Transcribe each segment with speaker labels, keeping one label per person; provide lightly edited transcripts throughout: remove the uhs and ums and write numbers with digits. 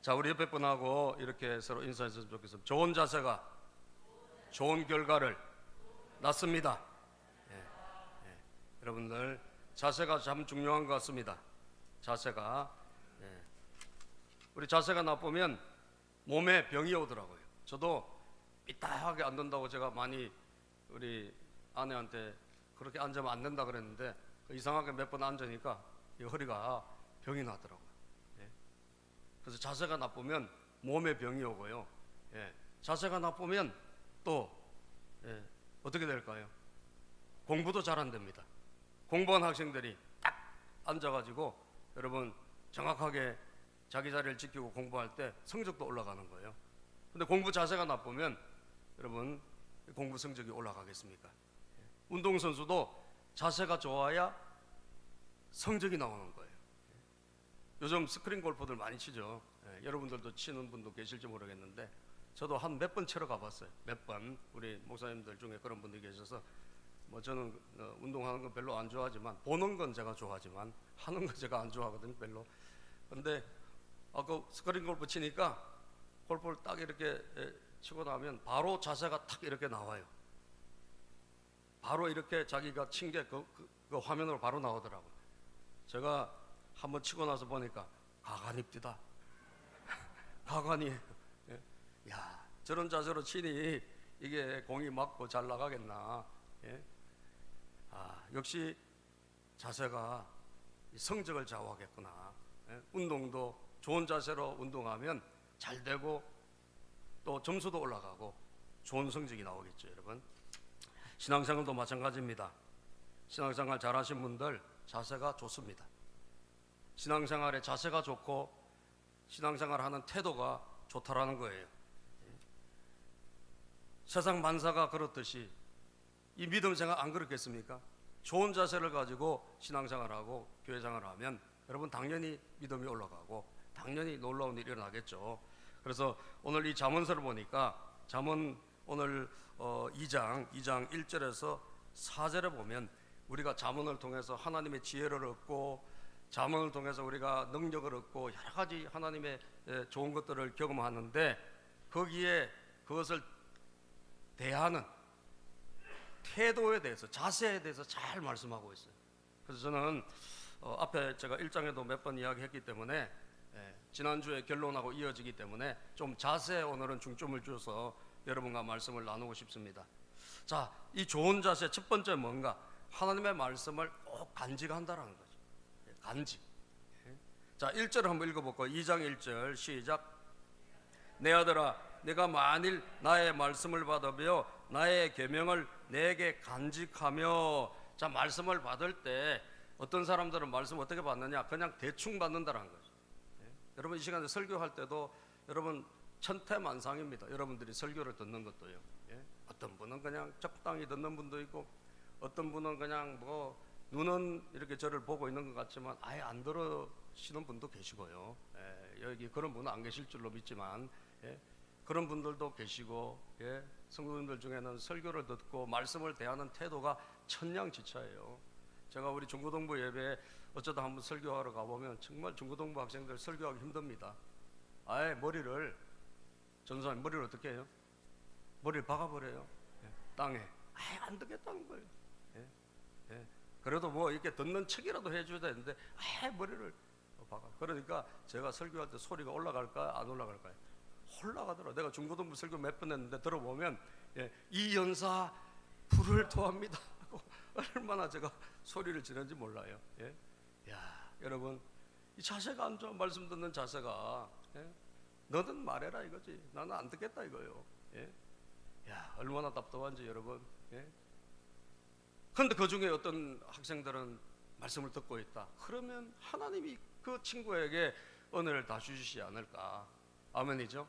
Speaker 1: 자, 우리 옆에 분하고 이렇게 서로 인사했으면 좋겠습니다. 좋은 자세가 좋은 결과를 낳습니다. 예, 예. 여러분들 자세가 참 중요한 것 같습니다. 자세가 우리 자세가 나쁘면 몸에 병이 오더라고요. 저도 삐딱하게 앉는다고 제가 많이 우리 아내한테 그렇게 앉으면 안 된다 그랬는데 이상하게 몇 번 앉으니까 이 허리가 병이 나더라고요. 예. 그래서 자세가 나쁘면 몸에 병이 오고요. 예. 자세가 나쁘면 또 어떻게 될까요? 공부도 잘 안 됩니다. 공부한 학생들이 딱 앉아가지고 여러분 정확하게 자기 자리를 지키고 공부할 때 성적도 올라가는 거예요. 근데 공부 자세가 나쁘면 여러분 공부 성적이 올라가겠습니까? 운동선수도 자세가 좋아야 성적이 나오는 거예요. 요즘 스크린 골프들 많이 치죠. 여러분들도 치는 분도 계실지 모르겠는데 저도 한 몇 번 치러 가봤어요. 몇 번. 우리 목사님들 중에 그런 분들이 계셔서 뭐 저는 운동하는 건 별로 안 좋아하지만 보는 건 제가 좋아하지만 하는 건 제가 안 좋아하거든요. 별로. 근데 그 스크린 골프 치니까 골프를 딱 이렇게 치고 나면 바로 자세가 탁 이렇게 나와요. 바로 이렇게 자기가 친 게 그 화면으로 바로 나오더라고요. 제가 한번 치고 나서 보니까 가관이 뛰다. 가관이에요. 야, 저런 자세로 치니 이게 공이 맞고 잘 나가겠나. 예? 역시 자세가 성적을 좌우하겠구나. 예? 운동도 좋은 자세로 운동하면 잘 되고 또 점수도 올라가고 좋은 성적이 나오겠죠. 여러분, 신앙생활도 마찬가지입니다. 신앙생활 잘하신 분들 자세가 좋습니다. 신앙생활에 자세가 좋고 신앙생활하는 태도가 좋다라는 거예요. 세상 만사가 그렇듯이 이 믿음 생활 안 그렇겠습니까? 좋은 자세를 가지고 신앙생활하고 교회생활을 하면 여러분 당연히 믿음이 올라가고 당연히 놀라운 일이 일어나겠죠. 그래서 오늘 이 잠언서를 보니까 잠언 오늘 2장 1절에서 4절에 보면 우리가 잠언을 통해서 하나님의 지혜를 얻고 잠언을 통해서 우리가 능력을 얻고 여러 가지 하나님의 좋은 것들을 경험하는데 거기에 그것을 대하는 태도에 대해서 자세에 대해서 잘 말씀하고 있어요. 그래서 저는 앞에 제가 1장에도 몇 번 이야기했기 때문에 지난주에 결론하고 이어지기 때문에 좀 자세에 오늘은 중점을 줘서 여러분과 말씀을 나누고 싶습니다. 자, 이 좋은 자세 첫 번째 뭔가? 하나님의 말씀을 꼭 간직한다라는 거죠. 간직. 자, 1절을 한번 읽어볼까요? 2장 1절 시작. 내 아들아, 내가 만일 나의 말씀을 받으며 나의 계명을 내게 간직하며. 자, 말씀을 받을 때 어떤 사람들은 말씀 어떻게 받느냐? 그냥 대충 받는다라는 거죠. 여러분 이 시간에 설교할 때도 여러분 천태만상입니다. 여러분들이 설교를 듣는 것도요. 어떤 분은 그냥 적당히 듣는 분도 있고 어떤 분은 그냥 뭐 눈은 이렇게 저를 보고 있는 것 같지만 아예 안 들으시는 분도 계시고요. 여기 그런 분은 안 계실 줄로 믿지만 그런 분들도 계시고 성도님들 중에는 설교를 듣고 말씀을 대하는 태도가 천냥지차예요. 제가 우리 중고등부 예배에 어쩌다 한번 설교하러 가보면 정말 중고등부 학생들 설교하기 힘듭니다. 아예 머리를 전사님 머리를 어떻게 해요? 머리를 박아버려요. 땅에. 아예 안 듣겠다는 거예요. 그래도 뭐 이렇게 듣는 척이라도 해줘야 되는데 아예 머리를 박아. 그러니까 제가 설교할 때 소리가 올라갈까 안 올라갈까요? 올라가더라. 내가 중고등부 설교 몇 번 했는데 들어보면 이 연사 불을 토합니다 하고 얼마나 제가 소리를 지르는지 몰라요. 야, 여러분 이 자세가 안 좋아. 말씀 듣는 자세가 너는 말해라 이거지. 나는 안 듣겠다 이거요. 야, 얼마나 답답한지 여러분. 그런데 그 중에 어떤 학생들은 말씀을 듣고 있다. 그러면 하나님이 그 친구에게 은혜를 다 주시지 않을까? 아멘이죠?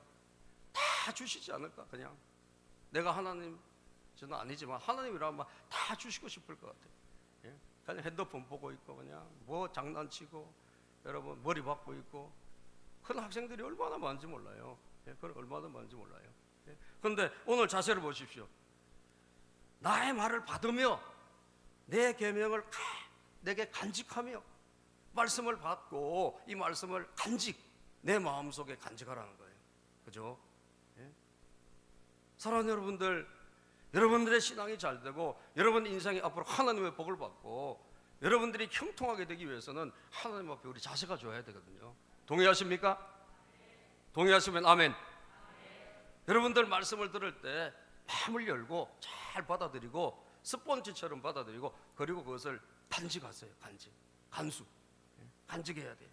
Speaker 1: 다 주시지 않을까? 그냥 내가 하나님, 저는 아니지만 하나님이라면 다 주시고 싶을 것 같아요. 그냥 핸드폰 보고 있고 그냥 뭐 장난치고 여러분 머리 박고 있고 그런 학생들이 얼마나 많은지 몰라요. 그건 얼마나 많은지 몰라요. 그런데 오늘 자세를 보십시오. 나의 말을 받으며 내 계명을 내게 간직하며 말씀을 받고 이 말씀을 간직, 내 마음속에 간직하라는 거예요. 그죠? 예? 사랑하는 여러분들, 여러분들의 신앙이 잘 되고 여러분 인생이 앞으로 하나님의 복을 받고 여러분들이 형통하게 되기 위해서는 하나님 앞에 우리 자세가 좋아야 되거든요. 동의하십니까? 동의하시면 아멘. 여러분들 말씀을 들을 때 마음을 열고 잘 받아들이고 스펀지처럼 받아들이고, 그리고 그것을 간직하세요. 간수, 간직해야 돼요.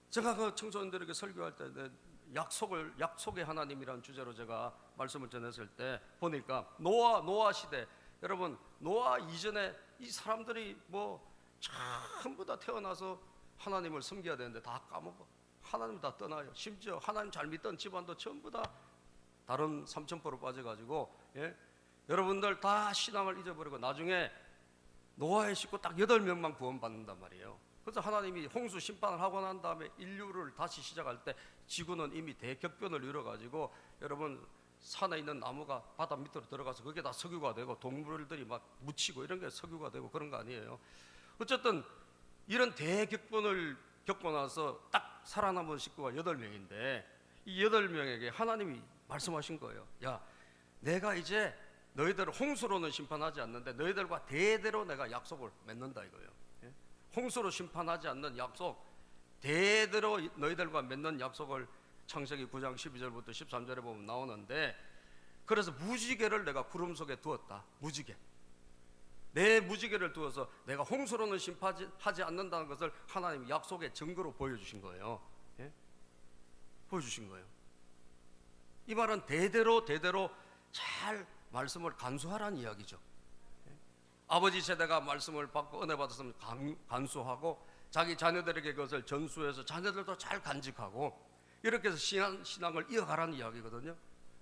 Speaker 1: 제가 그 청소년들에게 설교할 때 약속의 하나님이라는 주제로 제가 말씀을 전했을 때 보니까 노아 시대, 여러분 노아 이전에 이 사람들이 뭐 전부 다 태어나서 하나님을 섬겨야 되는데 다 까먹어. 하나님 다 떠나요. 심지어 하나님 잘 믿던 집안도 전부 다 다른 삼천포로 빠져가지고, 여러분들 다 신앙을 잊어버리고 나중에 노아의 식구 딱 8명만 구원받는단 말이에요. 그래서 하나님이 홍수 심판을 하고 난 다음에 인류를 다시 시작할 때 지구는 이미 대격변을 이뤄가지고, 여러분 산에 있는 나무가 바다 밑으로 들어가서 그게 다 석유가 되고 동물들이 막 묻히고 이런 게 석유가 되고 그런 거 아니에요. 어쨌든 이런 대격변을 겪고 나서 딱 살아남은 식구가 8명인데 이 8명에게 하나님이 말씀하신 거예요. 야, 내가 이제 너희들을 홍수로는 심판하지 않는데 너희들과 대대로 내가 약속을 맺는다 이거예요. 홍수로 심판하지 않는 약속, 대대로 너희들과 맺는 약속을 창세기 9장 12절부터 13절에 보면 나오는데, 그래서 무지개를 내가 구름 속에 두었다. 무지개, 내 무지개를 두어서 내가 홍수로는 심판하지 않는다는 것을 하나님이 약속의 증거로 보여주신 거예요. 보여주신 거예요. 이 말은 대대로 잘 말씀을 간수하라는 이야기죠. 아버지 세대가 말씀을 받고 은혜 받았으면 간수하고 자기 자녀들에게 그것을 전수해서 자녀들도 잘 간직하고 이렇게 해서 신앙을 이어가라는 이야기거든요.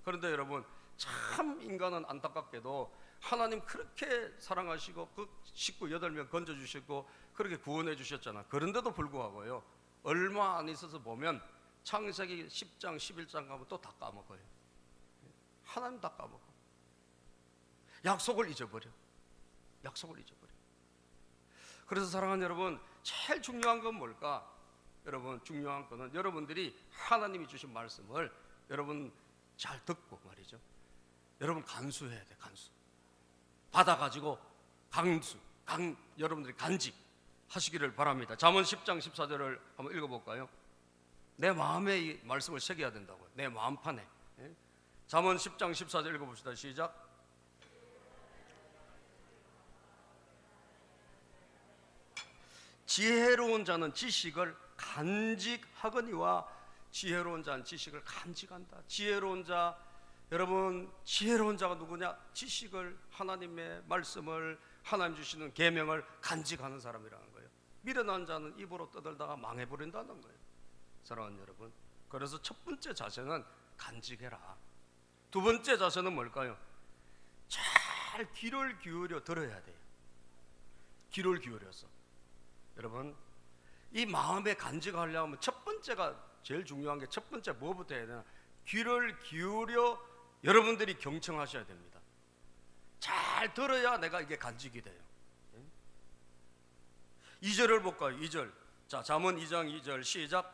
Speaker 1: 그런데 여러분, 참 인간은 안타깝게도 하나님 그렇게 사랑하시고 그 식구 8명 건져주시고 그렇게 구원해 주셨잖아. 그런데도 불구하고요, 얼마 안 있어서 보면 창세기 10장 11장 가면 또 다 까먹어요. 하나님 다 까먹어. 약속을 잊어버려. 그래서 사랑하는 여러분, 제일 중요한 건 뭘까? 여러분, 중요한 거는 여러분들이 하나님이 주신 말씀을 여러분 잘 듣고 말이죠, 여러분 간수해야 돼. 간수 받아가지고 여러분들이 간직하시기를 바랍니다. 잠언 10장 14절을 한번 읽어볼까요? 내 마음에 이 말씀을 새겨야 된다고요. 내 마음판에. 잠언 10장 14절 읽어봅시다. 시작. 지혜로운 자는 지식을 간직하거니와 지혜로운 자는 지식을 간직한다. 지혜로운 자, 여러분 지혜로운 자가 누구냐? 지식을, 하나님의 말씀을, 하나님 주시는 계명을 간직하는 사람이라는 거예요. 미련한 자는 입으로 떠들다가 망해버린다는 거예요. 사랑하는 여러분, 그래서 첫 번째 자세는 간직해라. 두 번째 자세는 뭘까요? 잘 귀를 기울여 들어야 돼요. 귀를 기울여서. 여러분, 이 마음에 간직하려면 첫 번째가 제일 중요한 게, 첫 번째 뭐부터 해야 되나? 귀를 기울여 여러분들이 경청하셔야 됩니다. 잘 들어야 내가 이게 간직이 돼요. 2절을 볼까요? 2절. 자, 잠언 2장 2절 시작.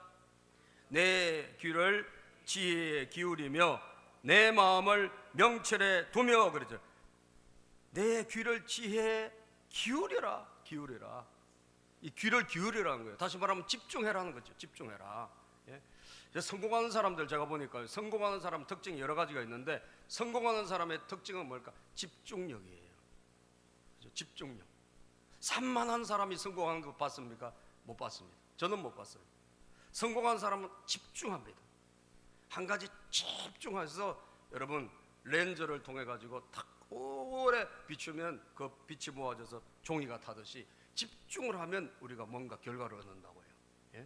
Speaker 1: 내 귀를 지혜에 기울이며 내 마음을 명철에 두며, 그러죠. 내 귀를 지혜에 기울여라. 이 귀를 기울이라는 거예요. 다시 말하면 집중해라는 거죠. 집중해라. 성공하는 사람들 제가 보니까 성공하는 사람 특징이 여러 가지가 있는데, 성공하는 사람의 특징은 뭘까? 집중력이에요. 그렇죠? 집중력. 산만한 사람이 성공하는 거 봤습니까? 못 봤습니다. 저는 못 봤어요. 성공한 사람은 집중합니다. 한 가지 집중해서 여러분 렌즈를 통해 가지고 탁 오래 비추면 그 빛이 모아져서 종이가 타듯이 집중을 하면 우리가 뭔가 결과를 얻는다고 해요.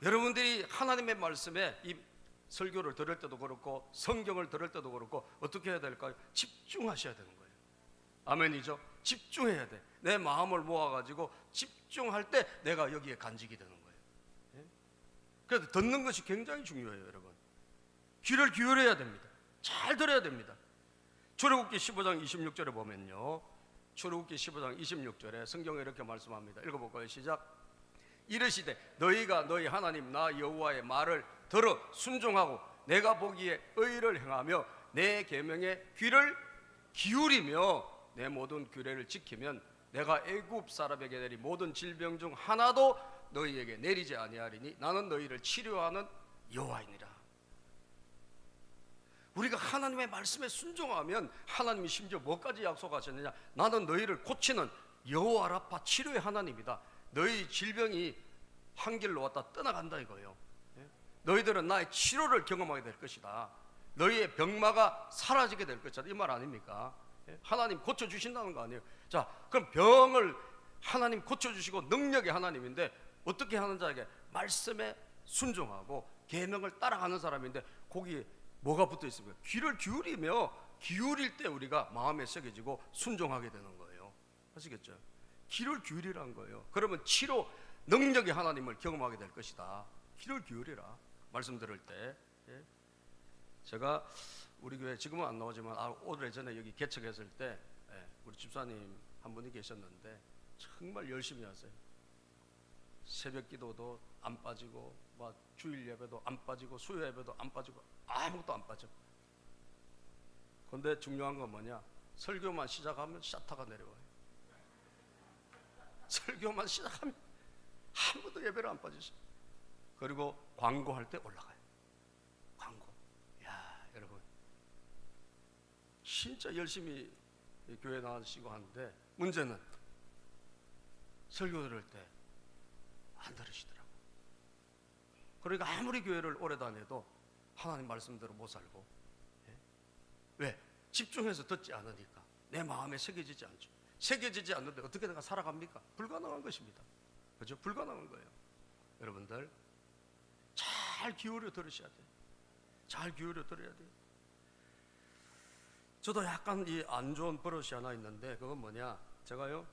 Speaker 1: 여러분들이 하나님의 말씀에 이 설교를 들을 때도 그렇고 성경을 들을 때도 그렇고 어떻게 해야 될까요? 집중하셔야 되는 거예요. 아멘이죠? 집중해야 돼. 내 마음을 모아가지고 집중할 때 내가 여기에 간직이 되는 거예요. 그래서 듣는 것이 굉장히 중요해요. 여러분, 귀를 기울여야 됩니다. 잘 들어야 됩니다. 출애굽기 15장 26절에 보면요, 출애굽기 15장 26절에 성경에 이렇게 말씀합니다. 읽어볼까요? 시작. 이르시되 너희가 너희 하나님 나 여호와의 말을 들어 순종하고 내가 보기에 의를 행하며 내 계명에 귀를 기울이며 내 모든 규례를 지키면 내가 애굽 사람에게 내린 모든 질병 중 하나도 너희에게 내리지 아니하리니 나는 너희를 치료하는 여호와이니라. 우리가 하나님의 말씀에 순종하면 하나님이 심지어 뭐까지 약속하셨느냐? 나는 너희를 고치는 여호와 라파 치료의 하나님이다. 너희 질병이 한 길로 왔다 떠나간다 이거예요. 너희들은 나의 치료를 경험하게 될 것이다. 너희의 병마가 사라지게 될 것이다. 이 말 아닙니까? 하나님 고쳐주신다는 거 아니에요. 자, 그럼 병을 하나님 고쳐주시고 능력의 하나님인데 어떻게 하는 자에게? 말씀에 순종하고 계명을 따라가는 사람인데 거기에 뭐가 붙어 있습니까? 귀를 기울이며 기울일 때 우리가 마음에 새겨지고 순종하게 되는 거예요. 아시겠죠? 귀를 기울이라는 거예요. 그러면 치료 능력의 하나님을 경험하게 될 것이다. 귀를 기울이라. 말씀 들을 때. 제가 우리 교회 지금은 안 나오지만 오래전에 여기 개척했을 때 우리 집사님 한 분이 계셨는데 정말 열심히 하세요. 새벽 기도도 안 빠지고 막 주일 예배도 안 빠지고 수요 예배도 안 빠지고 아무것도 안 빠져. 그런데 중요한 건 뭐냐? 설교만 시작하면 샤타가 내려와요. 설교만 시작하면 한 번도 예배를 안 빠지죠. 그리고 광고할 때 올라가요. 광고. 야, 여러분 진짜 열심히 교회 나가시고 하는데 문제는 설교 들을 때 안 들으시더라고. 그러니까 아무리 교회를 오래 다녀도 하나님 말씀대로 못 살고. 왜? 집중해서 듣지 않으니까. 내 마음에 새겨지지 않죠. 새겨지지 않는데 어떻게 내가 살아갑니까? 불가능한 것입니다. 그죠? 불가능한 거예요. 여러분들 잘 기울여 들으셔야 돼요. 잘 기울여 들어야 돼요. 저도 약간 이 안 좋은 버릇이 하나 있는데 그건 뭐냐? 제가요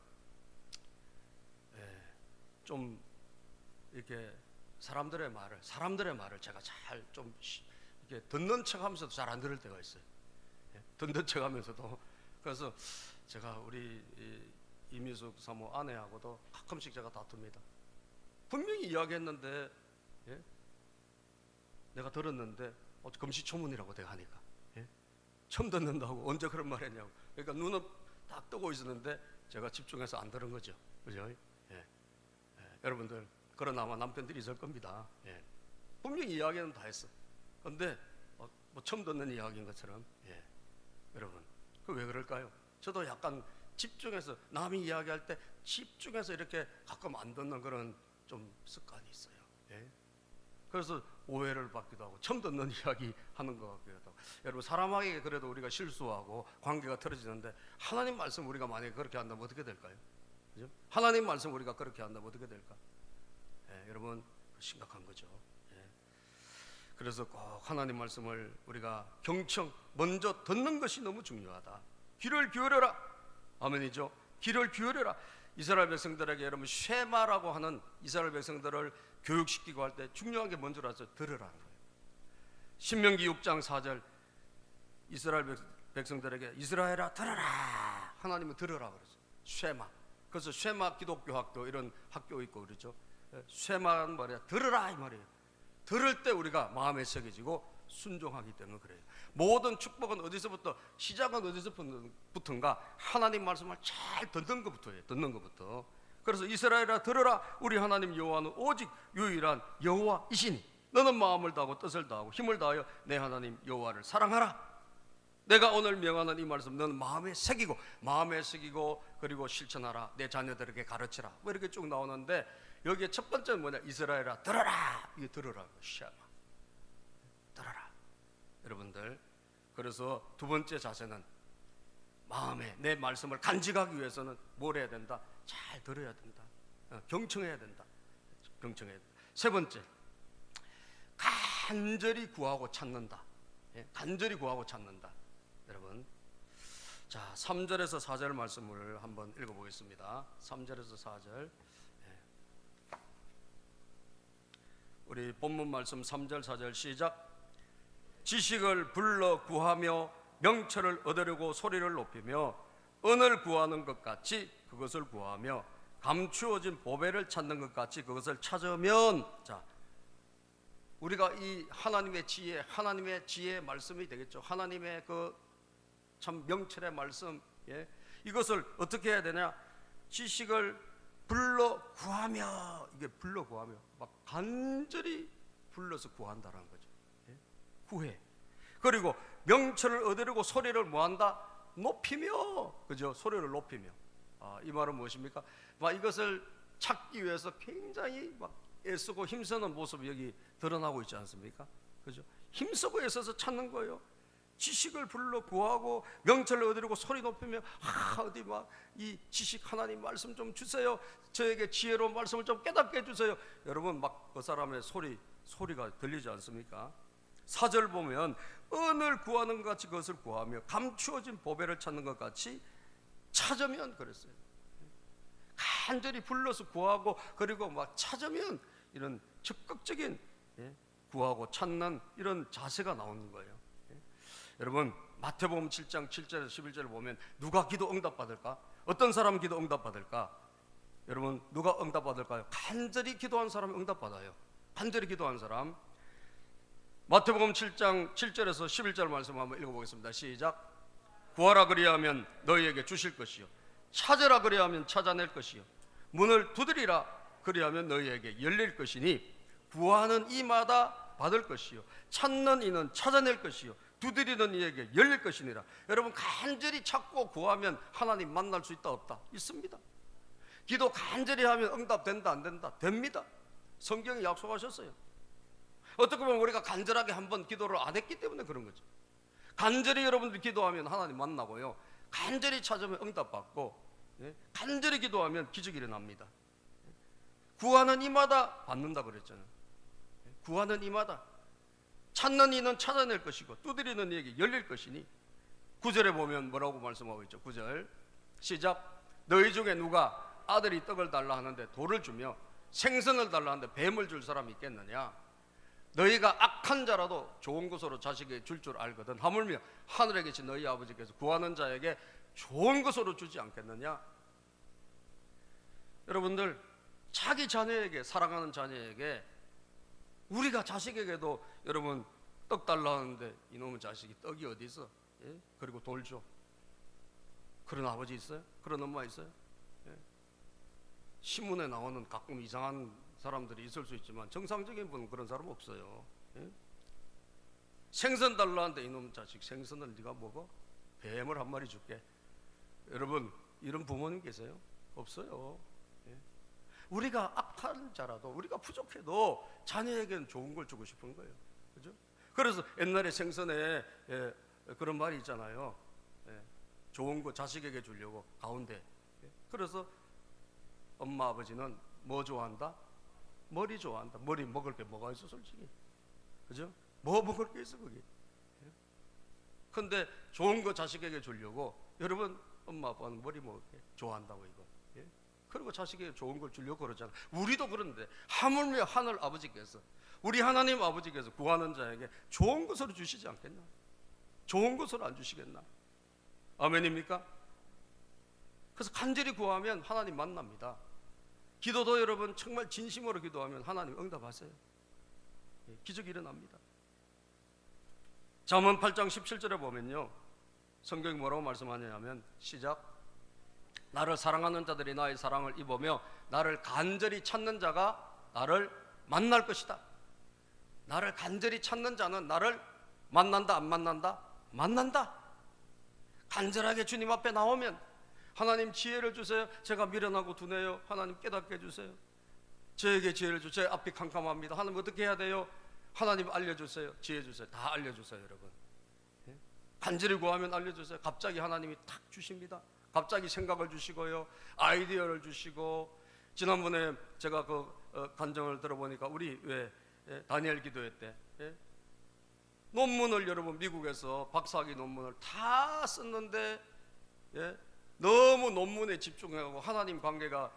Speaker 1: 좀 이렇게 사람들의 말을 제가 잘 좀 이렇게 듣는 척하면서도 잘 안 들을 때가 있어요. 듣는 척하면서도. 그래서 제가 우리 이미숙 사모 아내하고도 가끔씩 제가 다툽니다. 분명히 이야기했는데 내가 들었는데 금시초문이라고 내가 하니까 처음 듣는다고 언제 그런 말 했냐고. 그러니까 눈은 딱 뜨고 있었는데 제가 집중해서 안 들은 거죠. 그죠? 여러분들 그런 아마 남편들이 있을 겁니다. 분명히 이야기는 다 했어. 그런데 뭐 처음 듣는 이야기인 것처럼. 여러분 그 왜 그럴까요? 저도 약간 집중해서 남이 이야기할 때 집중해서 이렇게 가끔 안 듣는 그런 좀 습관이 있어요. 그래서 오해를 받기도 하고 처음 듣는 이야기 하는 것 같기도 하고. 여러분 사람에게 그래도 우리가 실수하고 관계가 틀어지는데 하나님 말씀 우리가 만약에 그렇게 한다면 어떻게 될까요? 그죠? 하나님 말씀 우리가 그렇게 한다면 어떻게 될까? 여러분 심각한 거죠. 그래서 꼭 하나님 말씀을 우리가 경청 먼저 듣는 것이 너무 중요하다. 귀를 기울여라. 아멘이죠. 귀를 기울여라. 이스라엘 백성들에게 여러분 쉐마라고 하는 이스라엘 백성들을 교육시키고 할 때 중요한 게 뭔지 알아서 들으라는 거예요. 신명기 6장 4절 이스라엘 백성들에게 이스라엘아 들어라. 하나님은 들으라 그랬어요. 쉐마. 그래서 쉐마 기독교 학교 이런 학교 있고 그렇죠. 쉐마는 말이야 들으라 이 말이에요. 들을 때 우리가 마음에 새겨지고 순종하기 때문에 그래요. 모든 축복은 어디서부터 시작은 어디서부터인가? 하나님 말씀을 잘 듣는 것부터예요. 듣는 것부터. 그래서 이스라엘아 들으라. 우리 하나님 여호와는 오직 유일한 여호와이시니 너는 마음을 다하고 뜻을 다하고 힘을 다하여 내 하나님 여호와를 사랑하라. 내가 오늘 명하는 이 말씀 너는 마음에 새기고 그리고 실천하라. 내 자녀들에게 가르치라. 뭐 이렇게 쭉 나오는데 여기에 첫 번째는 뭐냐? 이스라엘아 들어라. 이게 들으라고. 샤마. 들어라. 여러분들 그래서 두 번째 자세는 마음에 내 말씀을 간직하기 위해서는 뭘 해야 된다? 잘 들어야 된다. 경청해야 된다. 경청해야 된다. 세 번째 간절히 구하고 찾는다. 간절히 구하고 찾는다. 여러분 자 3절에서 4절 말씀을 한번 읽어보겠습니다. 3절에서 4절 우리 본문 말씀 3절 4절 시작. 지식을 불러 구하며 명철을 얻으려고 소리를 높이며 은을 구하는 것 같이 그것을 구하며 감추어진 보배를 찾는 것 같이 그것을 찾으면, 자, 우리가 이 하나님의 지혜의 말씀이 되겠죠. 하나님의 그 참 명철의 말씀, 예? 이것을 어떻게 해야 되냐? 지식을 불러 구하며, 이게 불러 구하며 막 간절히 불러서 구한다라는 거죠. 예? 구해. 그리고 명철을 얻으려고 소리를 뭐한다? 높이며, 그죠? 소리를 높이며. 이 말은 무엇입니까? 막 이것을 찾기 위해서 굉장히 막 애쓰고 힘쓰는 모습이 여기 드러나고 있지 않습니까? 그죠? 힘쓰고 애써서 찾는 거예요. 지식을 불러 구하고 명철을 얻으려고 소리 높이며, 어디 막 이 지식 하나님 말씀 좀 주세요. 저에게 지혜로운 말씀을 좀 깨닫게 해주세요. 여러분 막 그 사람의 소리가 들리지 않습니까? 4절 보면 은을 구하는 것 같이 그것을 구하며 감추어진 보배를 찾는 것 같이 찾으면, 그랬어요. 간절히 불러서 구하고 그리고 막 찾으면, 이런 적극적인, 구하고 찾는 이런 자세가 나오는 거예요. 여러분 마태복음 7장 7절에서 11절을 보면 누가 기도 응답받을까? 어떤 사람 기도 응답받을까? 여러분 누가 응답받을까요? 간절히 기도한 사람이 응답받아요. 간절히 기도한 사람. 마태복음 7장 7절에서 11절 말씀 한번 읽어보겠습니다. 시작. 구하라 그리하면 너희에게 주실 것이요, 찾으라 그리하면 찾아낼 것이요, 문을 두드리라 그리하면 너희에게 열릴 것이니 구하는 이마다 받을 것이요, 찾는 이는 찾아낼 것이요, 두드리는 이에게 열릴 것이니라. 여러분 간절히 찾고 구하면 하나님 만날 수 있다 없다? 있습니다. 기도 간절히 하면 응답된다 안 된다? 됩니다. 성경이 약속하셨어요. 어떻게 보면 우리가 간절하게 한번 기도를 안 했기 때문에 그런 거죠. 간절히 여러분들 기도하면 하나님 만나고요, 간절히 찾으면 응답받고, 간절히 기도하면 기적이 일어납니다. 구하는 이마다 받는다 그랬잖아요. 구하는 이마다, 찾는 이는 찾아낼 것이고 두드리는 이에게 열릴 것이니. 9절에 보면 뭐라고 말씀하고 있죠? 9절 시작. 너희 중에 누가 아들이 떡을 달라 하는데 돌을 주며 생선을 달라 하는데 뱀을 줄 사람이 있겠느냐? 너희가 악한 자라도 좋은 것으로 자식에게 줄 줄 알거든 하물며 하늘에 계신 너희 아버지께서 구하는 자에게 좋은 것으로 주지 않겠느냐? 여러분들 자기 자녀에게, 사랑하는 자녀에게, 우리가 자식에게도 여러분 떡 달라 하는데 이놈의 자식이 떡이 어디 있어? 그리고 돌 줘. 그런 아버지 있어요? 그런 엄마 있어요? 신문에 나오는 가끔 이상한 사람들이 있을 수 있지만 정상적인 분은 그런 사람 없어요. 생선 달라 하는데 이놈 자식 생선을 네가 먹어? 뱀을 한 마리 줄게. 여러분 이런 부모님 계세요? 없어요. 우리가 악한 자라도, 우리가 부족해도 자녀에게는 좋은 걸 주고 싶은 거예요. 그죠? 그래서 옛날에 생선에 그런 말이 있잖아요. 좋은 거 자식에게 주려고 가운데. 그래서 엄마 아버지는 뭐 좋아한다? 머리 좋아한다. 머리 먹을 게 뭐가 있어 솔직히. 그죠? 뭐 먹을 게 있어 그게. 근데 좋은 거 자식에게 주려고, 여러분 엄마 아빠는 머리 먹을 게 좋아한다고 이거. 그리고 자식에게 좋은 걸 주려고 그러잖아. 우리도 그런데 하물며 하늘 아버지께서, 우리 하나님 아버지께서 구하는 자에게 좋은 것으로 주시지 않겠나? 좋은 것으로 안 주시겠나? 아멘입니까? 그래서 간절히 구하면 하나님 만납니다. 기도도 여러분 정말 진심으로 기도하면 하나님 응답하세요. 기적이 일어납니다. 잠언 8장 17절에 보면요, 성경이 뭐라고 말씀하냐면 시작. 나를 사랑하는 자들이 나의 사랑을 입으며 나를 간절히 찾는 자가 나를 만날 것이다. 나를 간절히 찾는 자는 나를 만난다 안 만난다? 만난다. 간절하게 주님 앞에 나오면 하나님 지혜를 주세요. 제가 미련하고 둔해요. 하나님 깨닫게 해주세요. 저에게 지혜를 주세요. 제 앞이 캄캄합니다. 하나님 어떻게 해야 돼요? 하나님 알려주세요. 지혜 주세요. 다 알려주세요 여러분. 간절히 구하면 알려주세요. 갑자기 하나님이 탁 주십니다. 갑자기 생각을 주시고요, 아이디어를 주시고. 지난번에 제가 그 간증을 들어보니까 우리 왜 다니엘 기도회 때 논문을, 여러분 미국에서 박사학위 논문을 다 썼는데 너무 논문에 집중하고 하나님 관계가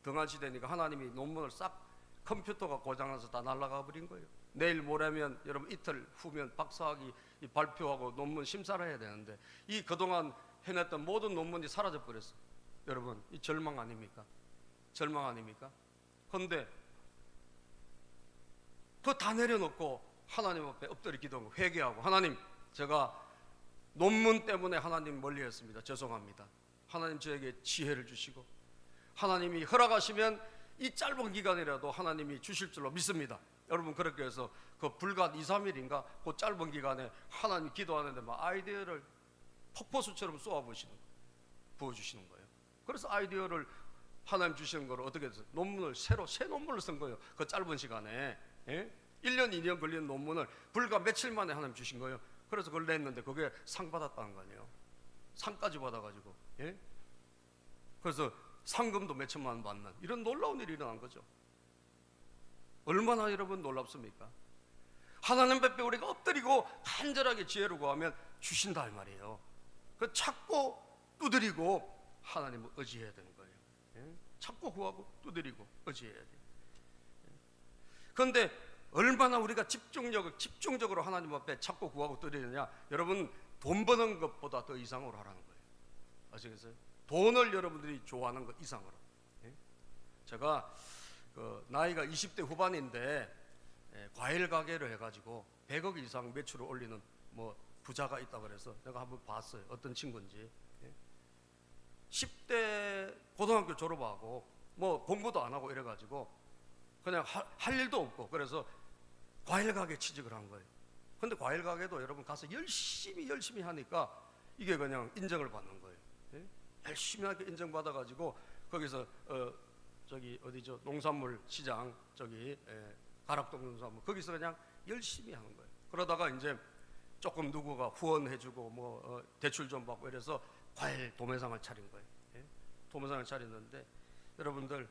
Speaker 1: 등한시되니까 하나님이 논문을 싹, 컴퓨터가 고장나서 다 날아가 버린 거예요. 내일 모레면 여러분 이틀 후면 박사학위 발표하고 논문 심사를 해야 되는데, 이 그동안 해냈던 모든 논문이 사라져 버렸어. 여러분, 이 절망 아닙니까? 절망 아닙니까? 그런데 그거 다 내려놓고 하나님 앞에 엎드려 기도하고 회개하고, 하나님, 제가 논문 때문에 하나님 멀리했습니다. 죄송합니다. 하나님 저에게 지혜를 주시고 하나님이 허락하시면 이 짧은 기간이라도 하나님이 주실 줄로 믿습니다. 여러분, 그렇게 해서 그 불과 2, 3일인가 그 짧은 기간에 하나님 기도하는데 막 아이디어를 폭포수처럼 부어주시는 거예요. 그래서 아이디어를 하나님 주시는 거를 어떻게 해서 논문을 새 논문을 쓴 거예요. 그 짧은 시간에. 1년 2년 걸리는 논문을 불과 며칠 만에 하나님 주신 거예요. 그래서 그걸 냈는데 그게 상 받았다는 거 아니에요. 상까지 받아가지고. 그래서 상금도 몇 천만 원 받는 이런 놀라운 일이 일어난 거죠. 얼마나 여러분 놀랍습니까? 하나님 앞에 우리가 엎드리고 간절하게 지혜를 구하면 주신다 이 말이에요. 그 찾고 두드리고 하나님을 의지해야 되는 거예요. 찾고 구하고 두드리고 의지해야 돼요. 그런데 얼마나 우리가 집중적으로 하나님 앞에 찾고 구하고 두드리느냐. 여러분, 돈 버는 것보다 더 이상으로 하라는 거예요. 아시겠어요? 돈을 여러분들이 좋아하는 것 이상으로. 제가 나이가 20대 후반인데 과일 가게를 해가지고 100억 이상 매출을 올리는 뭐 부자가 있다고 그래서 내가 한번 봤어요. 어떤 친구인지. 10대 고등학교 졸업하고 뭐 공부도 안 하고 이래가지고 그냥 할 일도 없고, 그래서 과일 가게 취직을 한 거예요. 근데 과일 가게도 여러분 가서 열심히 하니까 이게 그냥 인정을 받는 거예요. 열심히 하게 인정받아가지고 거기서 저기 어디죠, 농산물 시장, 저기 가락동 농산물, 거기서 그냥 열심히 하는 거예요. 그러다가 이제 조금 누구가 후원해주고 뭐 대출 좀 받고 이래서 과일 도매상을 차린 거예요. 도매상을 차렸는데 여러분들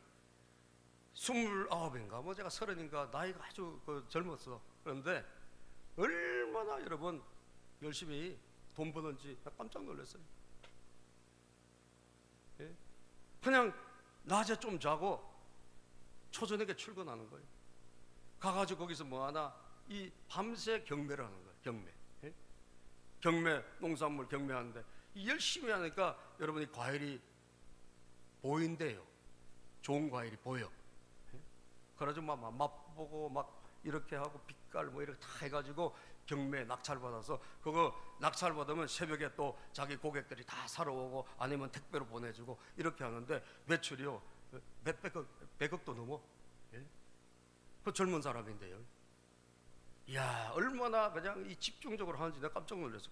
Speaker 1: 29인가 뭐 제가 30인가 나이가 아주 젊었어. 그런데 얼마나 여러분 열심히 돈 버는지 깜짝 놀랐어요. 그냥 낮에 좀 자고 초저녁에 출근하는 거예요. 가가지고 거기서 뭐 하나, 이 밤새 경매를 하는 거예요. 경매, 농산물 경매하는데 이 열심히 하니까 여러분이 과일이 보인대요. 좋은 과일이 보여. 그래가지고 막 맛보고 막 이렇게 하고 빛깔 뭐 이렇게 다 해가지고 경매 낙찰 받아서, 그거 낙찰 받으면 새벽에 또 자기 고객들이 다 사러 오고 아니면 택배로 보내주고 이렇게 하는데 매출이요 백억도 넘어. 그 젊은 사람인데요. 이야, 얼마나 그냥 이 집중적으로 하는지 내가 깜짝 놀랐어.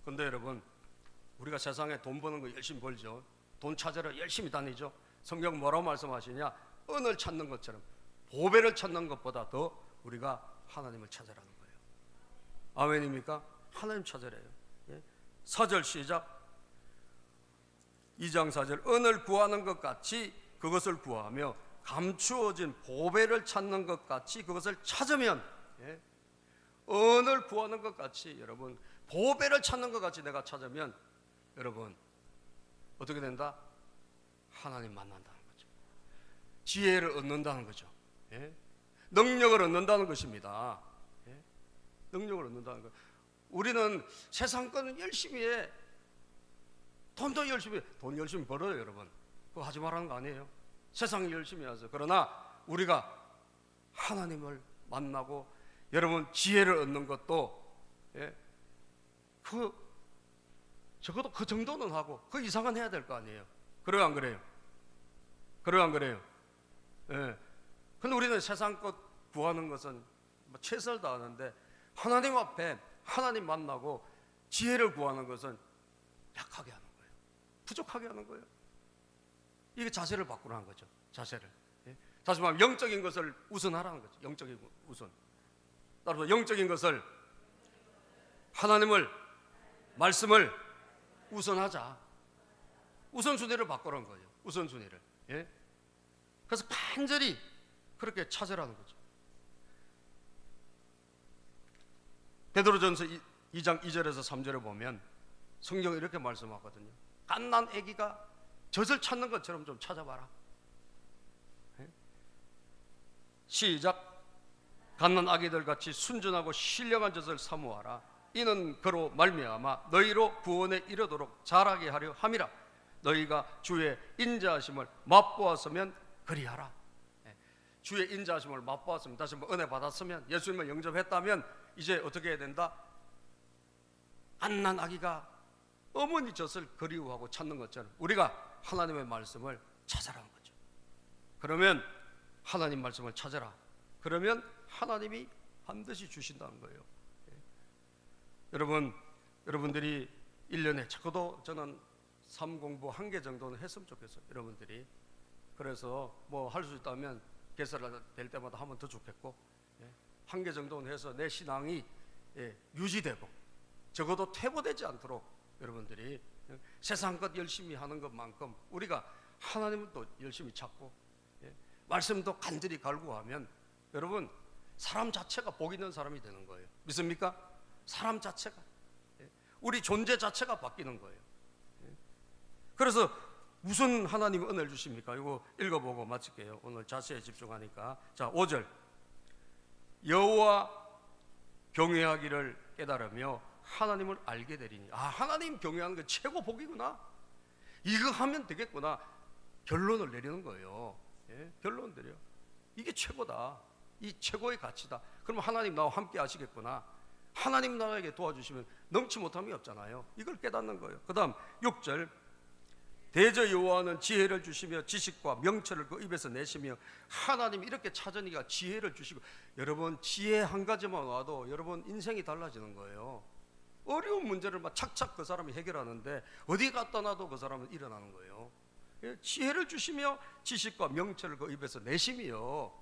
Speaker 1: 근데 여러분, 우리가 세상에 돈 버는 거 열심히 벌죠. 돈 찾으러 열심히 다니죠. 성경 뭐라고 말씀하시냐? 은을 찾는 것처럼, 보배를 찾는 것보다 더 우리가 하나님을 찾으라는 거예요. 아멘입니까? 하나님 찾으래요. 4절 시작. 2장 4절. 은을 구하는 것 같이 그것을 구하며 감추어진 보배를 찾는 것 같이 그것을 찾으면, 은을 구하는 것 같이, 여러분 보배를 찾는 것 같이 내가 찾으면 여러분 어떻게 된다? 하나님 만난다는 거죠. 지혜를 얻는다는 거죠. 능력을 얻는다는 것입니다. 능력을 얻는다는 것. 우리는 세상 거는 열심히 해. 돈도 열심히 해. 돈 열심히 벌어요, 여러분. 그거 하지 말라는 거 아니에요. 세상 열심히 하세요. 그러나 우리가 하나님을 만나고 여러분 지혜를 얻는 것도 적어도 그 정도는 하고 그 이상은 해야 될 거 아니에요. 그래요, 안 그래요? 그래요, 안 그래요? 근데 우리는 세상 것 구하는 것은 뭐 최선을 다하는데 하나님 앞에 하나님 만나고 지혜를 구하는 것은 약하게 하는 거예요. 부족하게 하는 거예요. 이게 자세를 바꾸라는 거죠. 자세를. 다시 말하면 영적인 것을 우선하라는 거죠. 영적인 우선. 따라서 영적인 것을, 하나님을, 말씀을 우선하자. 우선순위를 바꾸라는 거예요. 우선순위를. 그래서 간절히 그렇게 찾으라는 거죠. 베드로전서 2장 2절에서 3절에 보면 성경이 이렇게 말씀하거든요. 갓난 아기가 젖을 찾는 것처럼 좀 찾아봐라. 시작. 갓난 아기들 같이 순전하고 신령한 젖을 사모하라. 이는 그로 말미암아 너희로 구원에 이르도록 자라게 하려 함이라. 너희가 주의 인자하심을 맛보았으면 그리하라. 주의 인자하심을 맛보았으면, 다시 한번 은혜 받았으면, 예수님을 영접했다면 이제 어떻게 해야 된다? 갓난 아기가 어머니 젖을 그리워하고 찾는 것처럼 우리가 하나님의 말씀을 찾아라는 거죠. 그러면 하나님 말씀을 찾아라. 그러면 하나님이 반드시 주신다는 거예요. 여러분들이 1년에 적어도 저는 3공부 1개 정도는 했으면 좋겠어요. 여러분들이. 그래서 뭐 할 수 있다면 개설될 때마다 하면 더 좋겠고, 1개 정도는 해서 내 신앙이 유지되고 적어도 퇴보되지 않도록 여러분들이 세상 것 열심히 하는 것만큼 우리가 하나님은 또 열심히 찾고 말씀도 간절히 갈구하면 여러분 사람 자체가 복 있는 사람이 되는 거예요. 믿습니까? 사람 자체가, 우리 존재 자체가 바뀌는 거예요. 그래서 무슨 하나님이 은혜를 주십니까? 이거 읽어보고 마칠게요. 오늘 자세에 집중하니까. 자, 5절. 여호와 경외하기를 깨달으며 하나님을 알게 되리니. 아, 하나님 경외하는 게 최고 복이구나. 이거 하면 되겠구나. 결론을 내리는 거예요. 결론 내려. 이게 최고다. 이 최고의 가치다. 그러면 하나님 나와 함께 하시겠구나. 하나님 나에게 도와주시면 넘치 못함이 없잖아요. 이걸 깨닫는 거예요. 그 다음 6절. 대저 여호와는 지혜를 주시며 지식과 명철을 그 입에서 내시며. 하나님이 이렇게 찾으니까 지혜를 주시고. 여러분 지혜 한 가지만 와도 여러분 인생이 달라지는 거예요. 어려운 문제를 막 착착 그 사람이 해결하는데 어디 갖다 놔도 그 사람은 일어나는 거예요. 지혜를 주시며 지식과 명철을 그 입에서 내시며.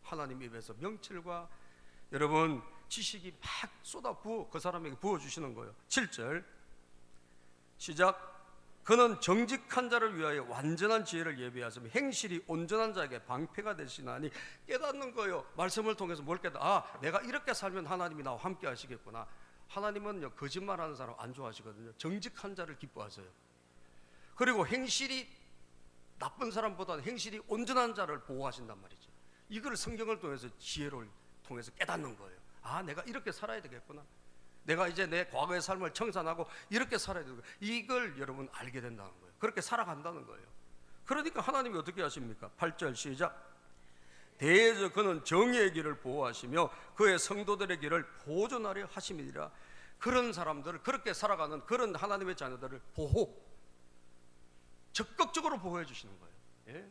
Speaker 1: 하나님 입에서 명철과 여러분 지식이 막 쏟아 부어 그 사람에게 부어주시는 거예요. 7절 시작. 그는 정직한 자를 위하여 완전한 지혜를 예비하시며 행실이 온전한 자에게 방패가 되시나니. 깨닫는 거예요. 말씀을 통해서 뭘 깨닫? 아, 내가 이렇게 살면 하나님이 나와 함께 하시겠구나. 하나님은요 거짓말하는 사람 안 좋아하시거든요. 정직한 자를 기뻐하세요. 그리고 행실이 나쁜 사람보다는 행실이 온전한 자를 보호하신단 말이죠. 이걸 성경을 통해서 지혜를 통해서 깨닫는 거예요. 아, 내가 이렇게 살아야 되겠구나. 내가 이제 내 과거의 삶을 청산하고 이렇게 살아야 되겠구나. 이걸 여러분 알게 된다는 거예요. 그렇게 살아간다는 거예요. 그러니까 하나님이 어떻게 하십니까? 8절 시작. 대저 그는 정의의 길을 보호하시며 그의 성도들의 길을 보존하려 하심이니라. 그런 사람들을, 그렇게 살아가는 그런 하나님의 자녀들을 적극적으로 보호해 주시는 거예요.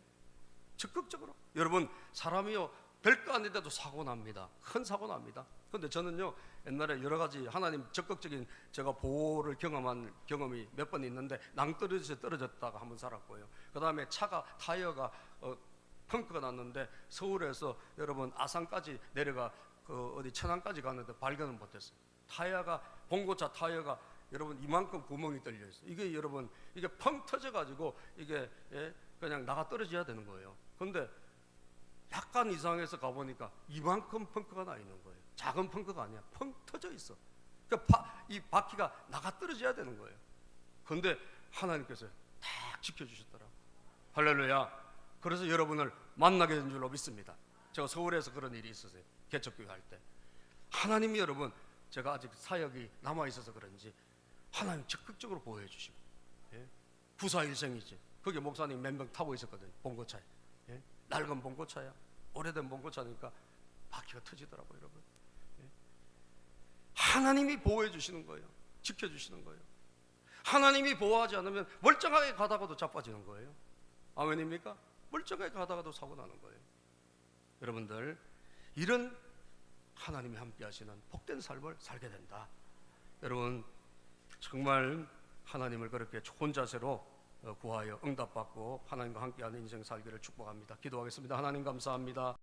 Speaker 1: 적극적으로. 여러분 사람이요 별거 아닌데도 사고 납니다. 큰 사고 납니다. 그런데 저는요 옛날에 여러 가지 하나님 적극적인 제가 보호를 경험한 경험이 몇 번 있는데 낭떠러지에서 떨어졌다가 한번 살았고요. 그 다음에 차가 타이어가 펑크가 났는데 서울에서 여러분 아산까지 내려가 어디 천안까지 갔는데 발견을 못했어요. 타이어가 봉고차 타이어가 여러분 이만큼 구멍이 뚫려 있어요. 이게 여러분 이게 펑 터져 가지고 이게 그냥 나가 떨어져야 되는 거예요. 그런데 약간 이상해서 가보니까 이만큼 펑크가 나 있는 거예요. 작은 펑크가 아니야. 펑 터져 있어. 그러니까 이 바퀴가 나가 떨어져야 되는 거예요. 그런데 하나님께서 딱 지켜주셨더라. 할렐루야. 그래서 여러분을 만나게 된 줄로 믿습니다. 제가 서울에서 그런 일이 있었어요. 개척교회 할 때. 하나님이 여러분, 제가 아직 사역이 남아있어서 그런지 하나님 적극적으로 보호해 주시고, 부사일생이지. 거기 목사님 몇 명 타고 있었거든요. 봉고차에. 낡은 봉고차야. 오래된 봉고차니까 바퀴가 터지더라고요. 여러분. 하나님이 보호해 주시는 거예요. 지켜주시는 거예요. 하나님이 보호하지 않으면 멀쩡하게 가다가도 자빠지는 거예요. 아멘입니까? 멀쩡하게 가다가도 사고 나는 거예요. 여러분들 이런 하나님이 함께 하시는 복된 삶을 살게 된다. 여러분 정말 하나님을 그렇게 좋은 자세로 구하여 응답받고 하나님과 함께하는 인생 살기를 축복합니다. 기도하겠습니다. 하나님 감사합니다.